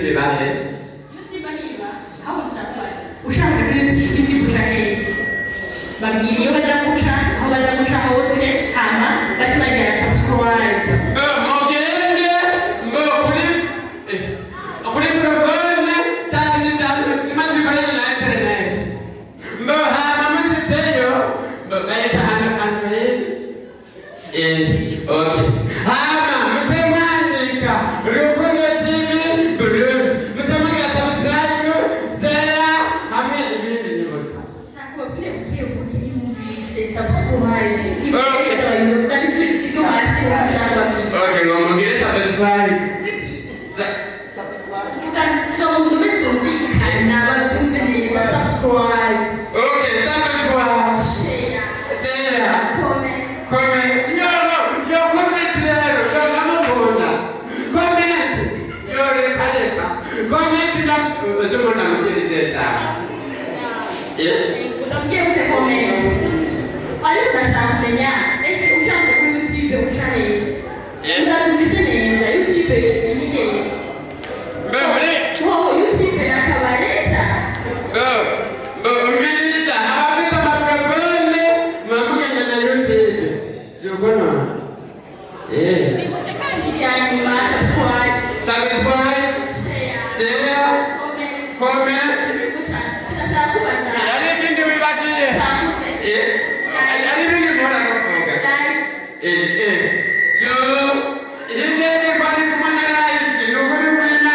YouTube bane YouTube bahiba aho nshaka ushaka YouTube channel babwira iyo baza guca aho baza guca hose hama bakibagira subscribe mogende kuri telefone cyane cyane zimaze bari na internet hama musitseyo bayita Android okay hama mutemandika Rukundo TV mutemandika subscribe share hamwe ibindi n'ibindi sako bile ukiri muvise subscribe okay ngomongere subscribe bukan semua menunjukkan nama sendiri subscribe okay subscribe share comment yo comment lero yo namabona comment yo rekaleka comment na zumona mukiriza unamjia ute comment wale tunashamenya ese ushamba kuri YouTube ushane unatumbise neza YouTube imije YouTube na kabareta Mbeleza abafite amafaranga mwamuganya na YouTube siyobona subscribe share comment yani ibindi wibagiye yani ibindi mpora kuvuga yo yitende bari kumana like no kuri kwimana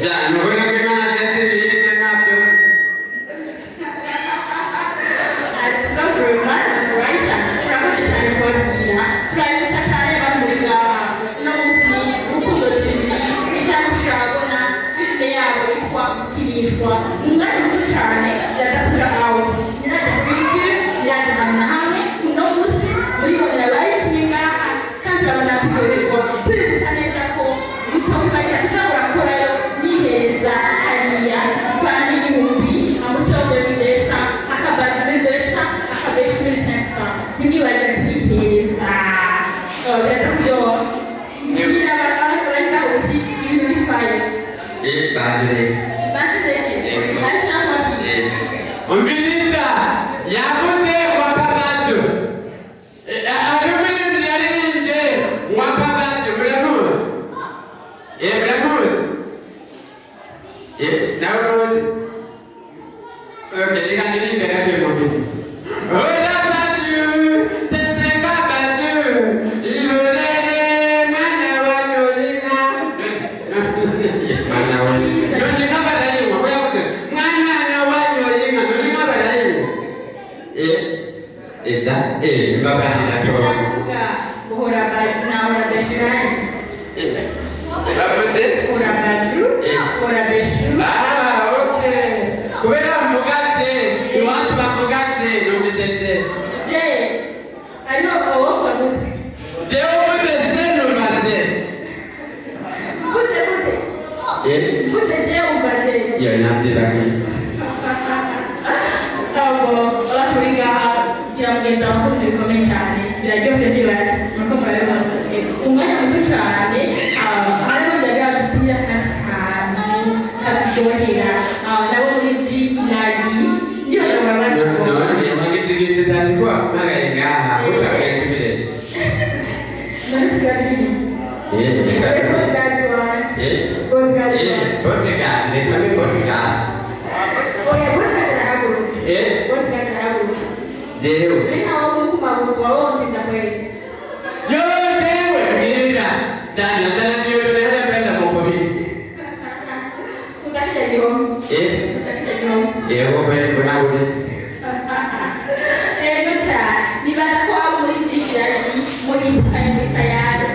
ja no kuri kwimana ndetse yite nabyo umwanya muto cyane yadakura aho nyirajya kuri YouTube yajya ahantu hamwe uno munsi muri bonera bayitumye ngaha kandi urabona kuryoherwa tuributsa neza ko bitamubarira tuzabura gukorayo nihereza hariya fani y'ibihumbi amusoro y'ibidesa akabazi y'ibidesa akabeshi muri sensa ntiwibagire kwihereza biraza kuryoha ngira abantu bari ngaho uzi ibintu bifaye bandure Umbilita yavuze wapagajo arumuri yarinde wapagajo muramuzi muramuzi nawe okay reka ndirimbe gato y'umubiri ola baju teteka baju ilolele mwana wanyolina mwana wanyolina Baba natoka Bora baju na ora beshirani. Bavuze? Ora baju, ora beshu. Okay. Kubera mvugaze, iwantu bavugaze numviseze. Je, ayo awoko gute. Je ubute seno baze. Bute. Bute je ubaje. Yo nabde bagi. Abo abafuriga kira mugenza wakunze bikomeye cyane biraryoshye ndibaza nuko murabona umwanya muto cyane hariho ndagira gutumira akantu katuryohera nabo muri ji iragi ndibaza murabaza none magizigisi tachikwa magayengaha utakayesubire nasigaje Jero. Nina wamu kumabutu wawo ntinda kweli. Yo jewe mirira. Jana ndio tunaweza kwenda mambo mingi. Tutakita jioni. Tutakita jioni. Wewe kuna ule. Nota nibanda ko muri kiragi muri kanye tayari.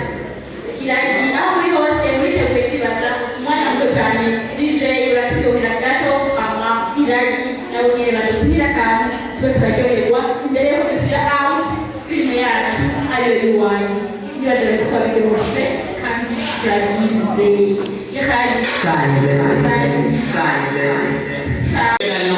Kiragi aho muri hose muri tekwezi baza umwanya muto cyane DJ uraturyohera gato ama kiragi nawe nyine badutumira kandi twe turaryoherwa imbere yo gushyira out filime yacu ariyo iwanyu nibagera ko twabiryoshye kandi turabize yahari Silent.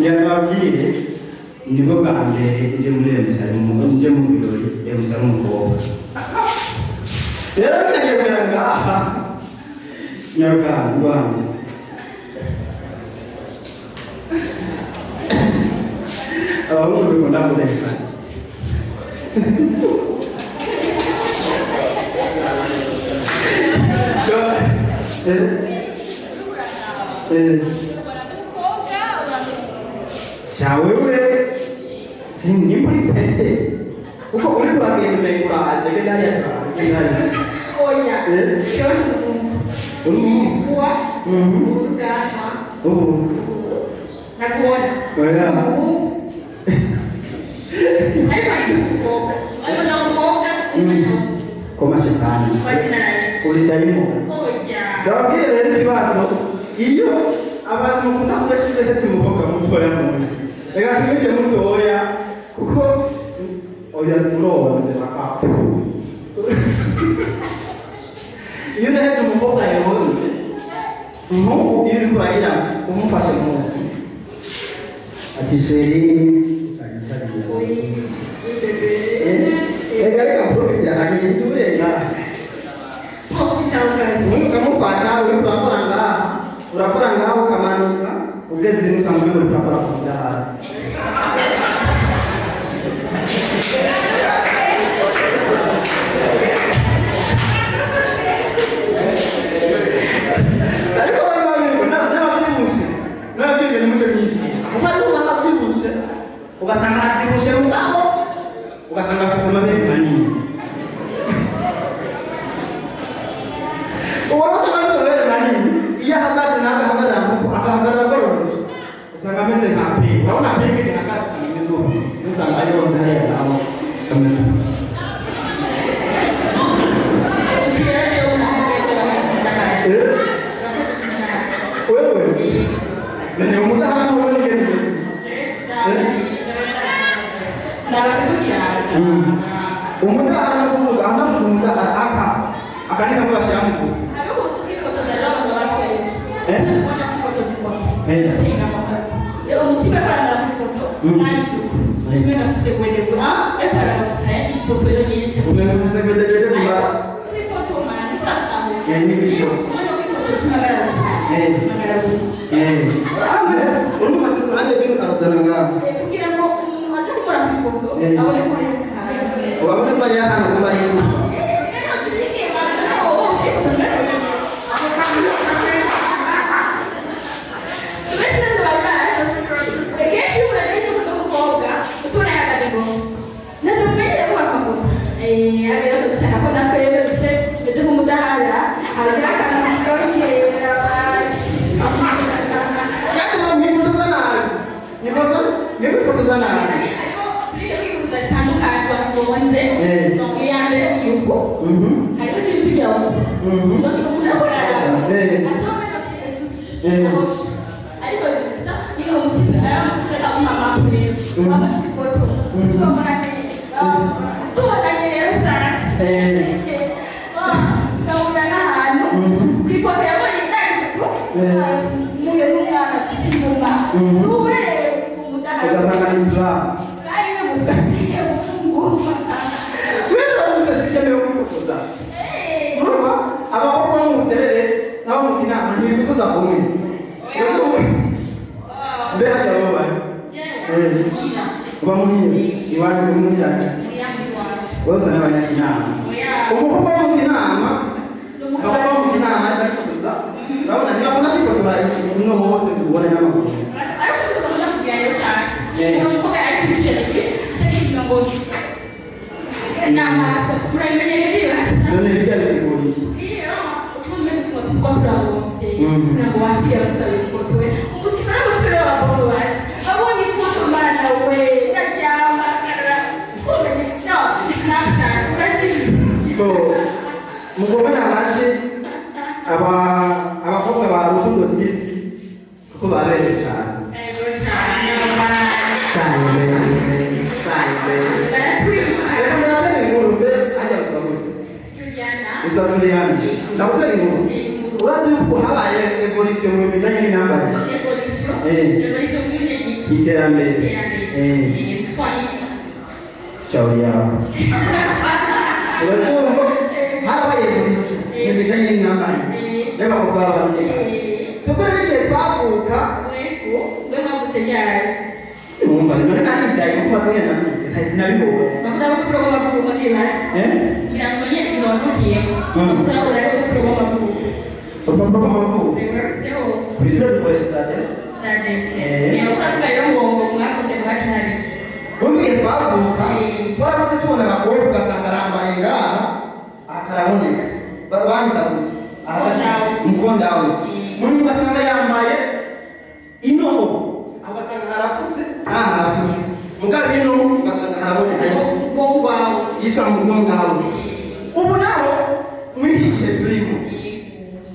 yababwire nibwo bwa mbere nje muri Yerusalemu nje mu birori Yerusalemu umukobwa rero nagiye ngaha nyaruganga wanjye abahungu dukunda kuresha Shawewe sini muri pete uko uri kuragenda umengura ajege ndari yatwara Oh ya, kuwa urugamba nakuona koma shetani ulitayimo ndababwire rero ikibazo iyo abantu mukunda kureshije cyo muvuga mutoya muntu reka tumite mutoya kuko oya uronze bakapu iyo rero umuvuga yonze nk'ubu iyo uri kurahira umufashe mu ati sheri reka profitira hanyuma turenga ukamufata uri urakora ngaho ukamanuka ugeze musanzwe muri kurakora ku ndahara ariko babibona n'ababyibushe n'ababyibushe ni muco myinshi kuko ari usanga abyibushe ugasanga abyibushe mugabo ugasanga afise amabere manini uworosa amabere manini iyo ahagaze nawe agahagarara agororotse usanga ameze nka pe urabona pe ngene hagaze usanga imeze ubu usanga ari yonze hariya nawe ameze wewe nene umudahara n'ubona ingene umudahara no kuvuga aho navuze umudahara aka ni kamwe bashyira mu gufu urumva turuhande rw'ino karotana ngaho kugira ngo umuntu aze gukora ku ifoto abone ko ari ahantu urabona ko ari ahantu kuba ari abakobwa ba Rukundo TV kuko babereye cyane Juliana, ndavuze inkuru urazi yuko habaye evolution mu bijanye n'intambara evolution iterambere Kiswahili shauri yako urumva harabaye polisi n'ibijanye n'intambara y'abakobwa b'abanyarwanda tubona n'igihe twavuka wego bamavutse ryari urumva none kandi byaye kuko bazanye nabutse ntahise nabibona bakora gukora amavuko n'ibati kugira ngo nyine tubavugiye bakora gukora amavuko urupapuro rw'amavuko rero kw'ishure dukoresha stratesi niyo kuvuga rero ngo mwakoze bwacu hari Bumwe twavuka twarabuze tubona abakobwa ugasanga arambaye ngaha akaraboneka banyita gute umukonda wuti muri ugasanga yambaye inoho ugasanga harafutse harafutse mugabe ino ugasanga haraboneka yitwa mugonga wuti ubu naho muri iki gihe turimo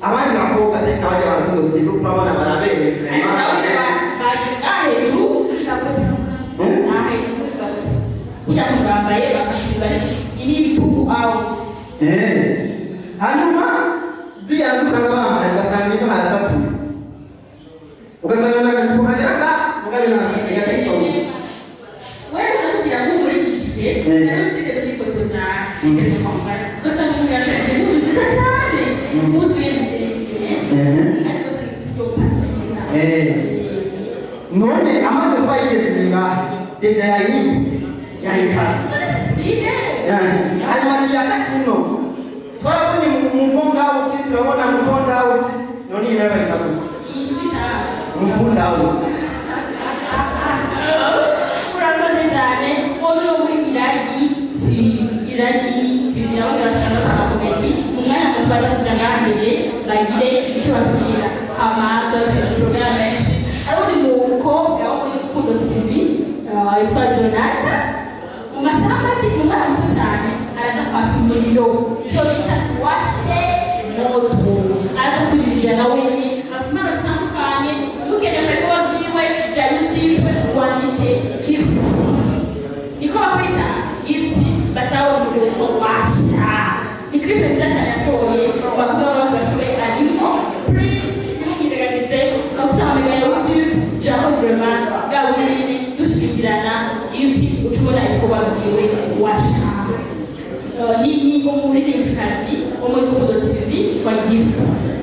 abandi bakobwa ariko abandi barundo tivu urabona barabewe bambaye bakasiba ini bitugu out hanyuma ziriya usanga bambaye ugasanga ino harasatuye ugasanga n'agajipo kageraga mugabe n'agasatsi gashyikiye wewe kugira ngo muri iki gihe rero tugeze kwifotoza tugeze kwambara ugasanga umuntu yashatse n'umuntu cyane utuye ariko si opasiyona none amaze kuba yigeze ngaha deja yayikasi hanyuma kiyakatino twabonye mugonga wuti turabona mugonga wuti none iyi nayo bayikaguza umufuta wuti urakoze cyane wowe muri iragi tubira bagasanga bakomedi umwanya muto bajya ngaha mbere bagire icyo batubwira hama tubasubira mu porogaramu menshi hari undi mukobwa wo muri Rukundo TV yitwa Jonata mu masaha make umwana muto cyane araza kwatsa umuriro icyo bita washe moto araza tubigira nawe ni afite impano zitandukanye mugende kuri konti yiwe ya YouTube wandike gift niko bakwita gift bacabona umuriro witwa washa ni clip nziza cyane yasohoye bakubwa abantu bashoboye arimo please nimukireganize ukabusanga ya YouTube jaho vraiment bwa bunini dushikirana gift ucubona ibikorwa byiwe washa ni umuririmbyikazi wo muri Rukundo TV twa gift